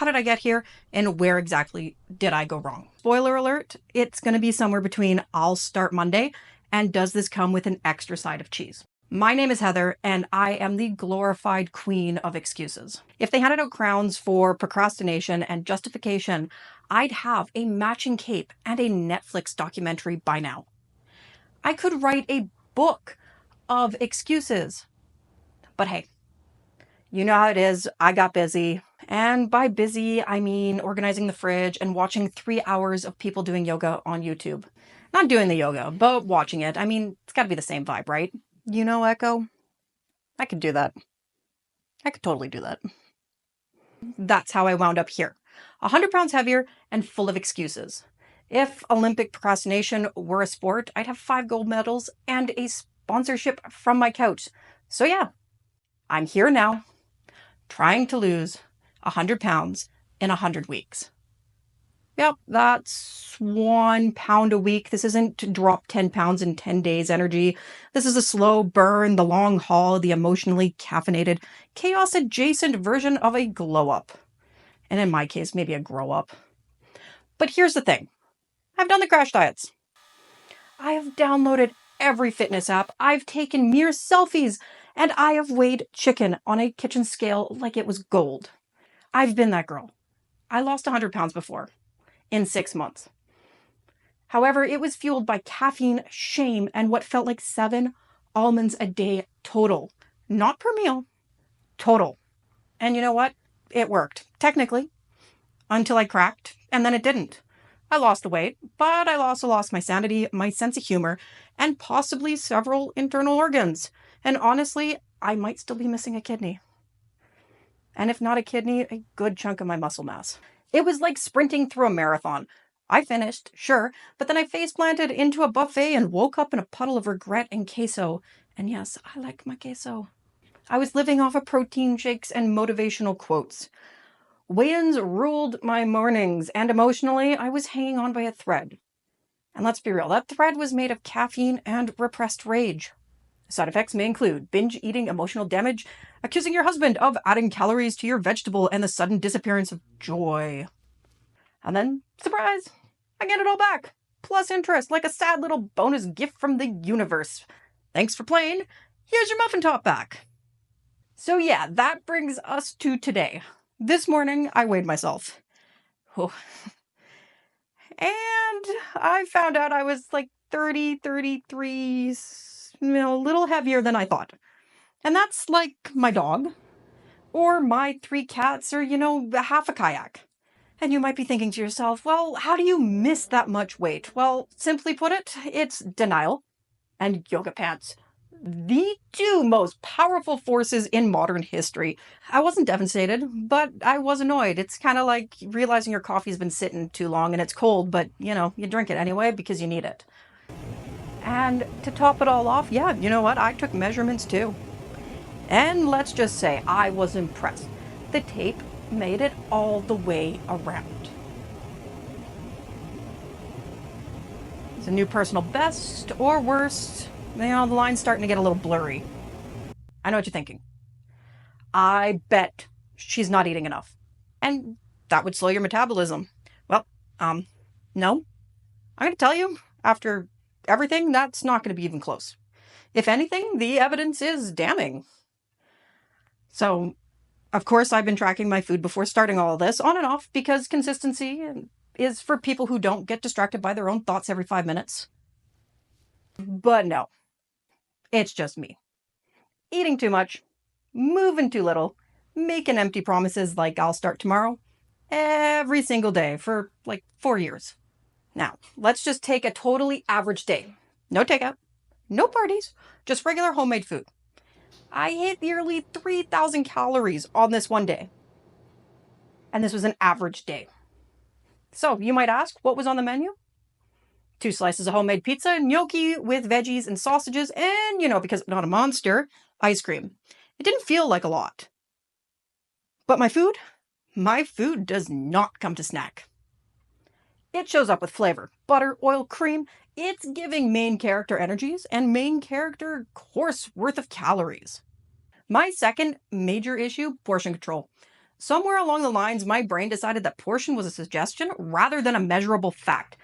how did I get here, and where exactly did I go wrong? Spoiler alert, it's going to be somewhere between I'll start Monday and does this come with an extra side of cheese? My name is Heather, and I am the glorified queen of excuses. If they handed out crowns for procrastination and justification, I'd have a matching cape and a Netflix documentary by now. I could write a book of excuses. But hey, you know how it is. I got busy. And by busy, I mean organizing the fridge and watching 3 hours of people doing yoga on YouTube. Not doing the yoga, but watching it. I mean, it's got to be the same vibe, right? You know, Echo? I could do that. I could totally do that. That's how I wound up here. 100 pounds heavier and full of excuses. If Olympic procrastination were a sport, I'd have 5 gold medals and a sponsorship from my couch. So yeah, I'm here now, trying to lose 100 pounds in 100 weeks. Yep, that's 1 pound a week. This isn't to drop 10 pounds in 10 days energy. This is a slow burn, the long haul, the emotionally caffeinated, chaos-adjacent version of a glow-up. And in my case, maybe a grow-up. But here's the thing. I've done the crash diets. I have downloaded every fitness app. I've taken mere selfies. And I have weighed chicken on a kitchen scale like it was gold. I've been that girl. I lost 100 pounds before. In 6 months. However, it was fueled by caffeine, shame, and what felt like 7 almonds a day total. Not per meal. Total. And you know what? It worked. Technically. Until I cracked. And then it didn't. I lost the weight, but I also lost my sanity, my sense of humor, and possibly several internal organs. And honestly, I might still be missing a kidney. And if not a kidney, a good chunk of my muscle mass. It was like sprinting through a marathon. I finished, sure, but then I face planted into a buffet and woke up in a puddle of regret and queso. And yes, I like my queso. I was living off of protein shakes and motivational quotes. Weigh-ins ruled my mornings, and emotionally, I was hanging on by a thread. And let's be real, that thread was made of caffeine and repressed rage. Side effects may include binge eating, emotional damage, accusing your husband of adding calories to your vegetable, and the sudden disappearance of joy. And then, surprise, I get it all back. Plus interest, like a sad little bonus gift from the universe. Thanks for playing. Here's your muffin top back. So yeah, that brings us to today. This morning, I weighed myself. Oh. And I found out I was like 30, 33, a little heavier than I thought. And that's like my dog, or my 3 cats, or, half a kayak. And you might be thinking to yourself, well, how do you miss that much weight? Well, simply put it, it's denial and yoga pants. The 2 most powerful forces in modern history. I wasn't devastated, but I was annoyed. It's kind of like realizing your coffee's been sitting too long and it's cold, but, you drink it anyway because you need it. And to top it all off, yeah, you know what? I took measurements too. And let's just say I was impressed. The tape made it all the way around. It's a new personal best or worst. The line's starting to get a little blurry. I know what you're thinking. I bet she's not eating enough. And that would slow your metabolism. Well, no. I'm going to tell you, after everything, that's not going to be even close. If anything, the evidence is damning. So, of course, I've been tracking my food before starting all of this, on and off, because consistency is for people who don't get distracted by their own thoughts every 5 minutes. But no. It's just me. Eating too much, moving too little, making empty promises like I'll start tomorrow, every single day for like 4 years. Now, let's just take a totally average day. No takeout, no parties, just regular homemade food. I hit nearly 3,000 calories on this one day. And this was an average day. So you might ask, what was on the menu? 2 slices of homemade pizza, gnocchi with veggies and sausages, and, because I'm not a monster, ice cream. It didn't feel like a lot. But my food does not come to snack. It shows up with flavor, butter, oil, cream. It's giving main character energies and main character course worth of calories. My second major issue, portion control. Somewhere along the lines, my brain decided that portion was a suggestion rather than a measurable fact.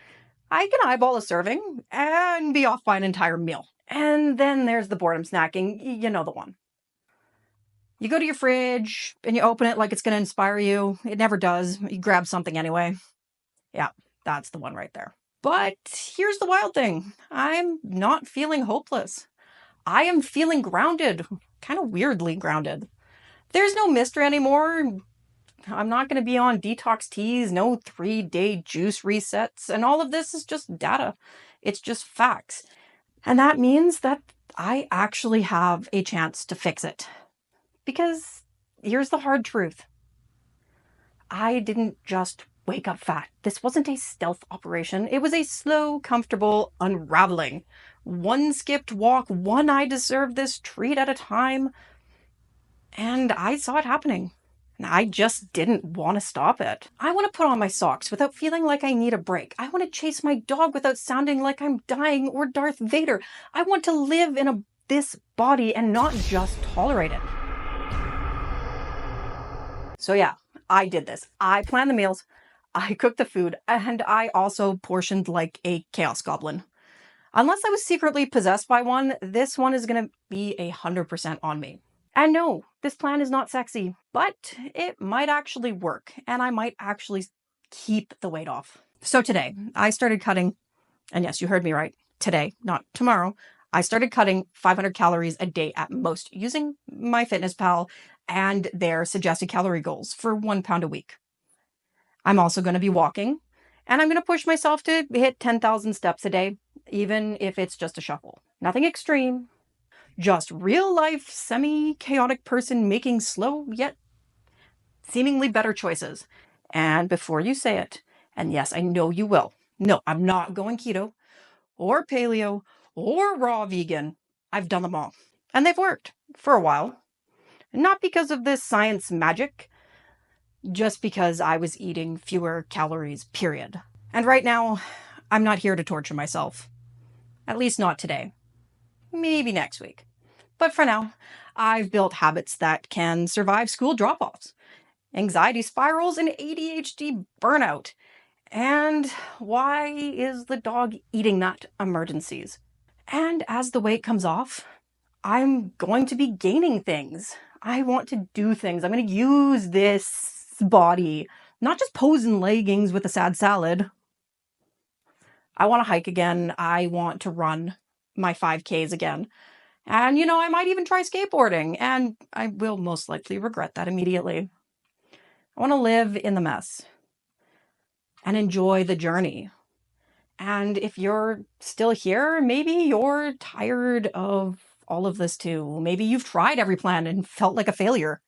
I can eyeball a serving and be off by an entire meal. And then there's the boredom snacking, you know the one. You go to your fridge and you open it like it's going to inspire you. It never does. You grab something anyway. Yeah, that's the one right there. But here's the wild thing. I'm not feeling hopeless. I am feeling grounded, kind of weirdly grounded. There's no mystery anymore. I'm not going to be on detox teas, no 3-day juice resets, and all of this is just data. It's just facts. And that means that I actually have a chance to fix it. Because here's the hard truth. I didn't just wake up fat. This wasn't a stealth operation. It was a slow, comfortable unraveling. One skipped walk, one I deserve this treat at a time. And I saw it happening. And I just didn't want to stop it. I want to put on my socks without feeling like I need a break. I want to chase my dog without sounding like I'm dying or Darth Vader. I want to live in this body and not just tolerate it. So yeah, I did this. I planned the meals, I cooked the food, and I also portioned like a chaos goblin. Unless I was secretly possessed by one, this one is going to be 100% on me. And no, this plan is not sexy, but it might actually work, and I might actually keep the weight off. So today, I started cutting, and yes, you heard me right, today, not tomorrow. I started cutting 500 calories a day at most using MyFitnessPal and their suggested calorie goals for 1 pound a week. I'm also going to be walking, and I'm going to push myself to hit 10,000 steps a day, even if it's just a shuffle. Nothing extreme, just real life, semi-chaotic person making slow yet seemingly better choices. And before you say it, and yes, I know you will, no, I'm not going keto or paleo or raw vegan. I've done them all, and they've worked for a while. Not because of this science magic, just because I was eating fewer calories, period. And right now, I'm not here to torture myself. At least not today. Maybe next week. But for now, I've built habits that can survive school drop-offs, anxiety spirals, and ADHD burnout. And why is the dog eating that emergencies? And as the weight comes off, I'm going to be gaining things. I want to do things. I'm going to use this body, not just pose in leggings with a sad salad. I want to hike again. I want to run my 5Ks again. And, I might even try skateboarding, and I will most likely regret that immediately. I want to live in the mess and enjoy the journey. And if you're still here, maybe you're tired of all of this too. Maybe you've tried every plan and felt like a failure.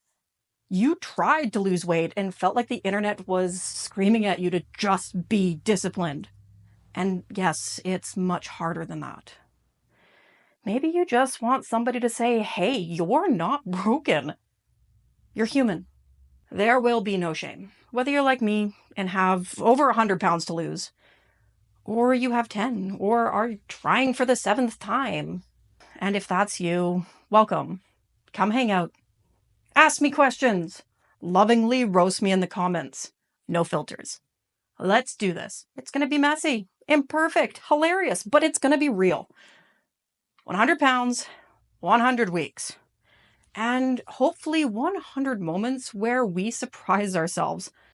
You tried to lose weight and felt like the internet was screaming at you to just be disciplined. And yes, it's much harder than that. Maybe you just want somebody to say, hey, you're not broken. You're human. There will be no shame. Whether you're like me and have over 100 pounds to lose, or you have 10, or are trying for the 7th time. And if that's you, welcome. Come hang out. Ask me questions. Lovingly roast me in the comments. No filters. Let's do this. It's going to be messy, imperfect, hilarious, but it's going to be real. 100 pounds, 100 weeks. And hopefully 100 moments where we surprise ourselves.